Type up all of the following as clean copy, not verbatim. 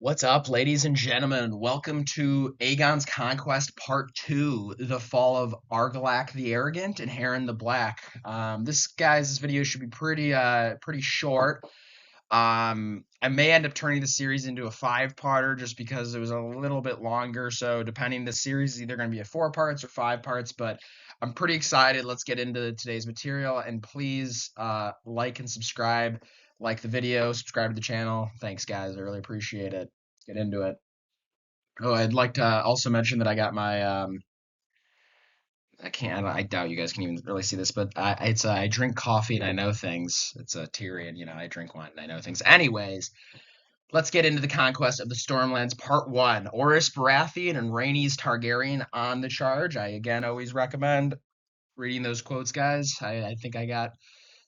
What's up, ladies and gentlemen? Welcome to Aegon's Conquest Part 2, The Fall of Argilac the Arrogant and Harren the Black. This video should be pretty short. I may end up turning the series into a five-parter just because it was a little bit longer. So depending, the series is either going to be a 4 parts or 5 parts, but I'm pretty excited. Let's get into today's material, and please like and subscribe. Like the video, subscribe to the channel. Thanks, guys. I really appreciate it. Let's get into it. Oh, I'd like to also mention that I got my I doubt you guys can even really see this, but I drink coffee and I know things. It's a Tyrion, I drink wine and I know things. Anyways, let's get into the Conquest of the Stormlands Part 1. Orys Baratheon and Rhaenys Targaryen on the charge. I again always recommend reading those quotes, guys. I think I got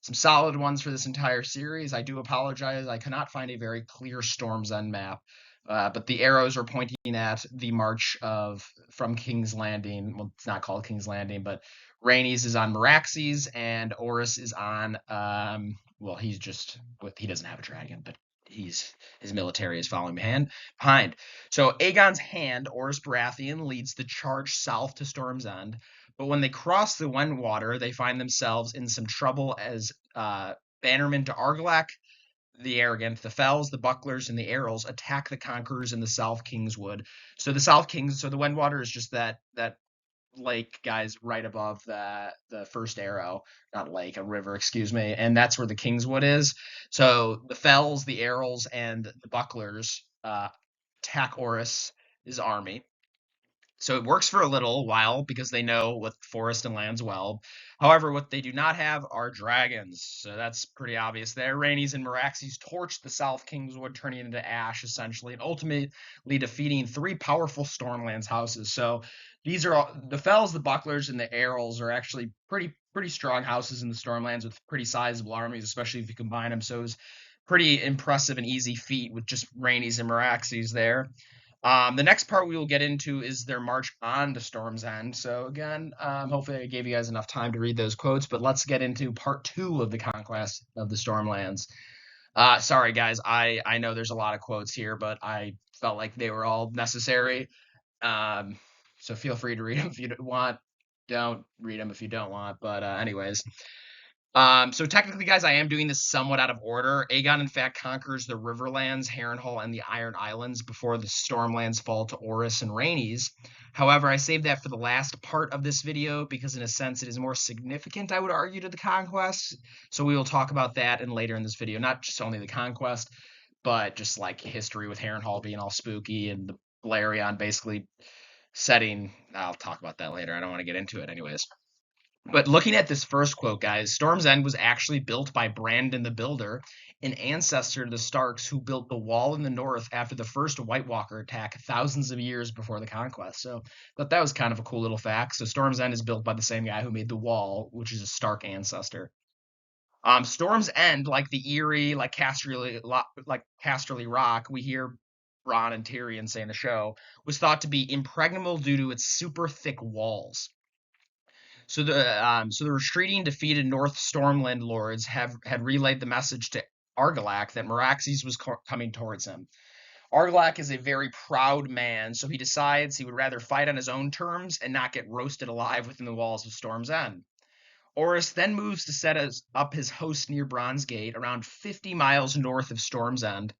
some solid ones for this entire series. I do apologize. I cannot find a very clear Storm's End map. But the arrows are pointing at the march from King's Landing. Well, it's not called King's Landing, but Rhaenys is on Meraxes and Orys is on. Well, he doesn't have a dragon, but his military is following behind. So Aegon's hand, Orys Baratheon, leads the charge south to Storm's End. But when they cross the Wendwater, they find themselves in some trouble as bannermen to Argilac the Arrogant, the Fells, the Bucklers, and the Arrels attack the Conquerors in the South Kingswood. So the Wendwater is just that lake, guys, right above the first arrow. Not lake, a river, excuse me. And that's where the Kingswood is. So the Fells, the Arrels, and the Bucklers attack Orys' army. So it works for a little while because they know what forest and lands well. However, what they do not have are dragons. So that's pretty obvious there. Rhaenys and Meraxes torch the South Kingswood, turning it into ash, essentially, and ultimately defeating 3 powerful Stormlands houses. So these are the Fells, the Bucklers, and the Arrels are actually pretty strong houses in the Stormlands with pretty sizable armies, especially if you combine them. So it was pretty impressive and easy feat with just Rhaenys and Meraxes there. The next part we will get into is their march on to Storm's End. So again, hopefully I gave you guys enough time to read those quotes, but let's get into part 2 of the Conquest of the Stormlands. Sorry, guys, I know there's a lot of quotes here, but I felt like they were all necessary. So feel free to read them if you want. Don't read them if you don't want. But anyways. So technically, guys, I am doing this somewhat out of order. Aegon, in fact, conquers the Riverlands, Harrenhal, and the Iron Islands before the Stormlands fall to Orys and Rhaenys. However, I saved that for the last part of this video because, in a sense, it is more significant, I would argue, to the Conquest. So we will talk about that later in this video. Not just only the Conquest, but just like history with Harrenhal being all spooky and the Balerion basically setting. I'll talk about that later. I don't want to get into it anyways. But looking at this first quote, guys, Storm's End was actually built by Brandon the Builder, an ancestor to the Starks who built the wall in the north after the first White Walker attack thousands of years before the Conquest. So I thought that was kind of a cool little fact. So Storm's End is built by the same guy who made the wall, which is a Stark ancestor. Storm's End, like the Eyrie, like Casterly Rock, we hear Bronn and Tyrion say in the show, was thought to be impregnable due to its super thick walls. So the retreating, defeated North Stormland lords had relayed the message to Argilac that Meraxes was coming towards him. Argilac is a very proud man, so he decides he would rather fight on his own terms and not get roasted alive within the walls of Storm's End. Orys then moves to set up his host near Bronze Gate, around 50 miles north of Storm's End.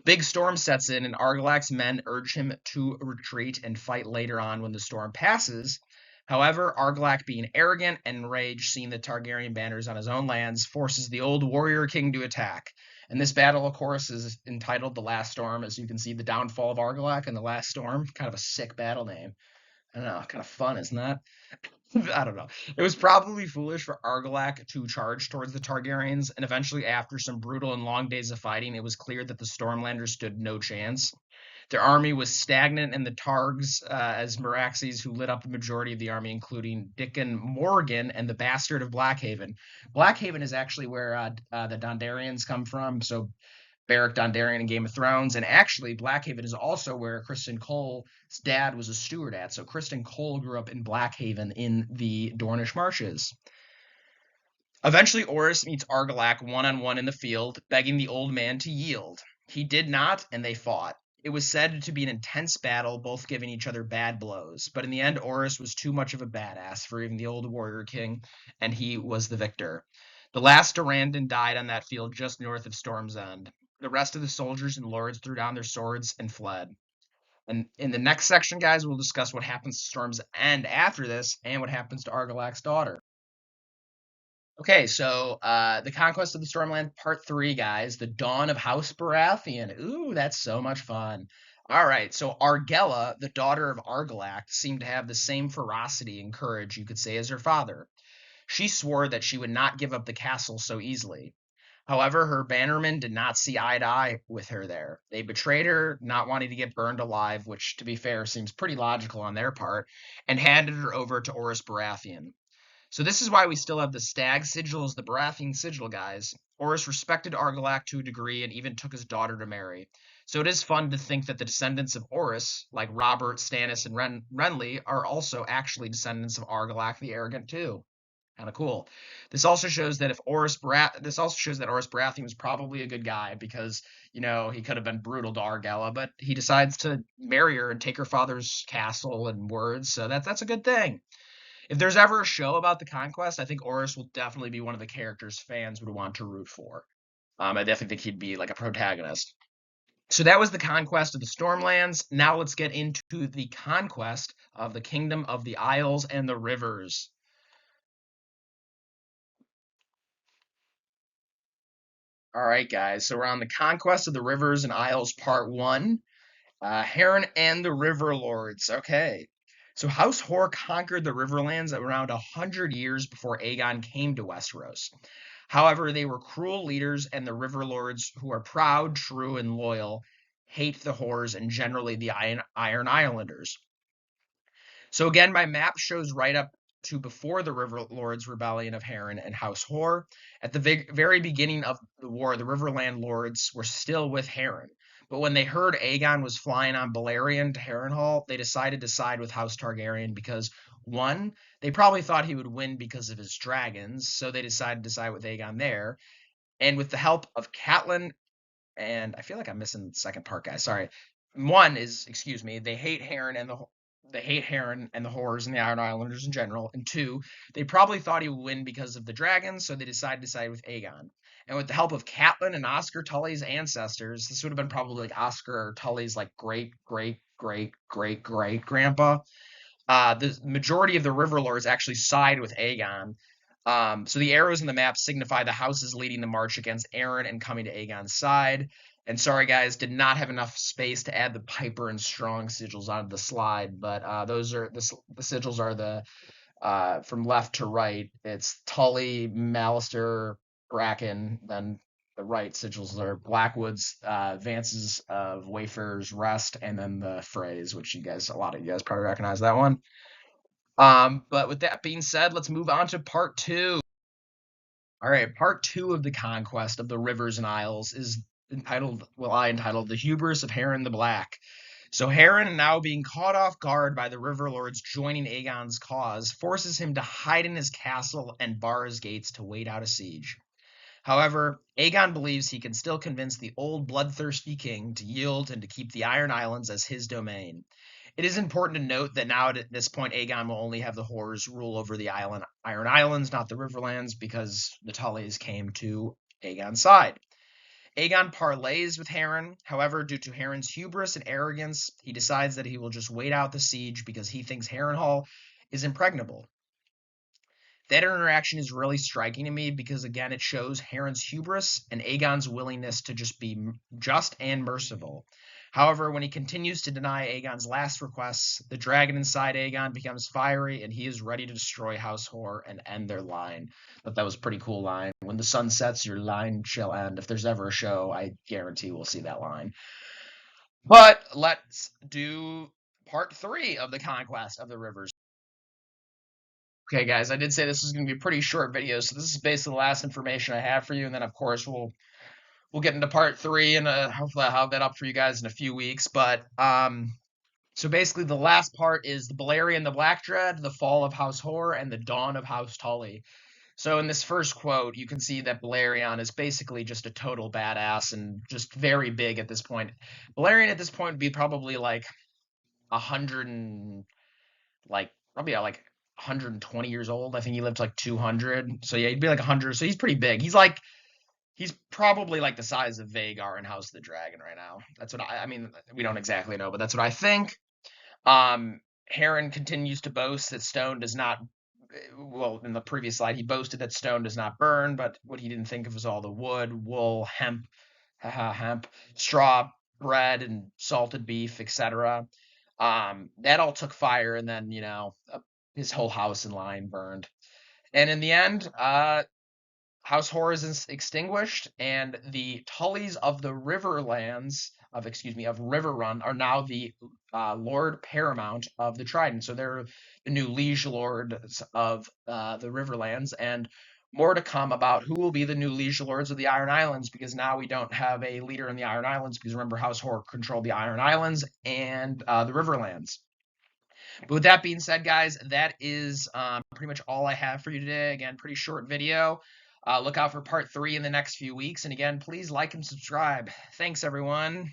Big storm sets in, and Argilac's men urge him to retreat and fight later on when the storm passes. However, Argilac, being arrogant and enraged, seeing the Targaryen banners on his own lands, forces the old warrior king to attack. And this battle, of course, is entitled The Last Storm. As you can see, the downfall of Argilac and The Last Storm. Kind of a sick battle name. I don't know, kind of fun, isn't that? I don't know. It was probably foolish for Argilac to charge towards the Targaryens, and eventually, after some brutal and long days of fighting, it was clear that the Stormlanders stood no chance. Their army was stagnant, and the Targs, as Meraxes, who lit up the majority of the army, including Dickon Morgan and the Bastard of Blackhaven. Blackhaven is actually where the Dondarrions come from, so Beric Dondarrion in Game of Thrones, and actually Blackhaven is also where Criston Cole's dad was a steward at, so Criston Cole grew up in Blackhaven in the Dornish Marshes. Eventually, Orys meets Argilac one-on-one in the field, begging the old man to yield. He did not, and they fought. It was said to be an intense battle, both giving each other bad blows. But in the end, Oris was too much of a badass for even the old warrior king, and he was the victor. The last Durandon died on that field just north of Storm's End. The rest of the soldiers and lords threw down their swords and fled. And in the next section, guys, we'll discuss what happens to Storm's End after this and what happens to Argilac's daughter. Okay, so the Conquest of the Stormland Part 3, guys. The Dawn of House Baratheon. Ooh, that's so much fun. All right, so Argella, the daughter of Argilac, seemed to have the same ferocity and courage, you could say, as her father. She swore that she would not give up the castle so easily. However, her bannermen did not see eye to eye with her there. They betrayed her, not wanting to get burned alive, which, to be fair, seems pretty logical on their part, and handed her over to Oris Baratheon. So this is why we still have the stag sigil as the Baratheon sigil, guys. Oris respected Argilac to a degree and even took his daughter to marry. So it is fun to think that the descendants of Oris, like Robert, Stannis, and Renly, are also actually descendants of Argilac the Arrogant too. Kind of cool. This also shows that Oris Baratheon was probably a good guy because, you know, he could have been brutal to Argella, but he decides to marry her and take her father's castle and words, so that's a good thing. If there's ever a show about the Conquest, I think Oris will definitely be one of the characters fans would want to root for. I definitely think he'd be like a protagonist. So that was the Conquest of the Stormlands. Now let's get into the conquest of the Kingdom of the Isles and the Rivers. All right, guys. So we're on the Conquest of the Rivers and Isles Part 1. Harren and the River Lords. Okay. So House Hoare conquered the Riverlands around 100 years before Aegon came to Westeros. However, they were cruel leaders, and the River Lords, who are proud, true, and loyal, hate the Hoars and generally the Iron Islanders. So again, my map shows right up to before the River Lords' rebellion of Harren and House Hoare. At the very beginning of the war, the Riverland Lords were still with Harren. But when they heard Aegon was flying on Balerion to Harrenhal, they decided to side with House Targaryen because, one, they probably thought he would win because of his dragons, so they decided to side with Aegon there. And with the help of Catelyn, and I feel like I'm missing the second part, guys. Sorry. One is, excuse me, they hate Harren and the Horrors and the Iron Islanders in general. And two, they probably thought he would win because of the dragons, so they decided to side with Aegon. And with the help of Catelyn and Oscar Tully's ancestors, this would have been probably like Oscar Tully's like great grandpa. The majority of the River Lords actually side with Aegon. So the arrows in the map signify the houses leading the march against Arryn and coming to Aegon's side. And sorry, guys, did not have enough space to add the Piper and Strong sigils onto the slide, but those are the sigils are the from left to right. It's Tully, Mallister, Bracken. Then the right sigils are Blackwood's, Vance's of Wayfarer's Rest, and then the Freys, which a lot of you guys probably recognize that one. But with that being said, let's move on to part 2. All right, part 2 of the Conquest of the Rivers and Isles is entitled The Hubris of Harren the Black. So Harren, now being caught off guard by the River Lords joining Aegon's cause, forces him to hide in his castle and bar his gates to wait out a siege. However, Aegon believes he can still convince the old bloodthirsty king to yield and to keep the Iron Islands as his domain. It is important to note that now at this point, Aegon will only have the Horrors rule over the Iron Islands, not the Riverlands, because the Tullys came to Aegon's side. Aegon parleys with Harren. However, due to Harren's hubris and arrogance, he decides that he will just wait out the siege because he thinks Harrenhal is impregnable. That interaction is really striking to me because, again, it shows Harren's hubris and Aegon's willingness to just be just and merciful. However, when he continues to deny Aegon's last requests, the dragon inside Aegon becomes fiery and he is ready to destroy House Hoare and end their line. But that was a pretty cool line. When the sun sets, your line shall end. If there's ever a show, I guarantee we'll see that line. But let's do part 3 of the Conquest of the Rivers. Okay, guys, I did say this was going to be a pretty short video, so this is basically the last information I have for you, and then, of course, we'll get into part 3, and hopefully I'll have that up for you guys in a few weeks. But so basically, the last part is the Balerion the Black Dread, the fall of House Hoare, and the dawn of House Tully. So in this first quote, you can see that Balerion is basically just a total badass and just very big at this point. Balerion at this point would be probably like 100 and like probably like 120 years old. I think he lived to like 200. So yeah, he'd be like 100. So he's pretty big. He's probably like the size of Vhagar in House of the Dragon right now. That's what I mean, we don't exactly know, but that's what I think. Harren continues to boast that stone does not, well, in the previous slide, he boasted that stone does not burn, but what he didn't think of was all the wood, wool, hemp, straw, bread, and salted beef, etc. That all took fire, and then, his whole house and line burned. And in the end, House Horror is extinguished, and the Tullys of the Riverlands of Riverrun are now the Lord Paramount of the Trident. So they're the new liege lords of the Riverlands, and more to come about who will be the new liege lords of the Iron Islands, because now we don't have a leader in the Iron Islands, because remember, House Horror controlled the Iron Islands and the Riverlands. But with that being said, guys, that is pretty much all I have for you today. Again, pretty short video. Look out for part 3 in the next few weeks. And again, please like and subscribe. Thanks, everyone.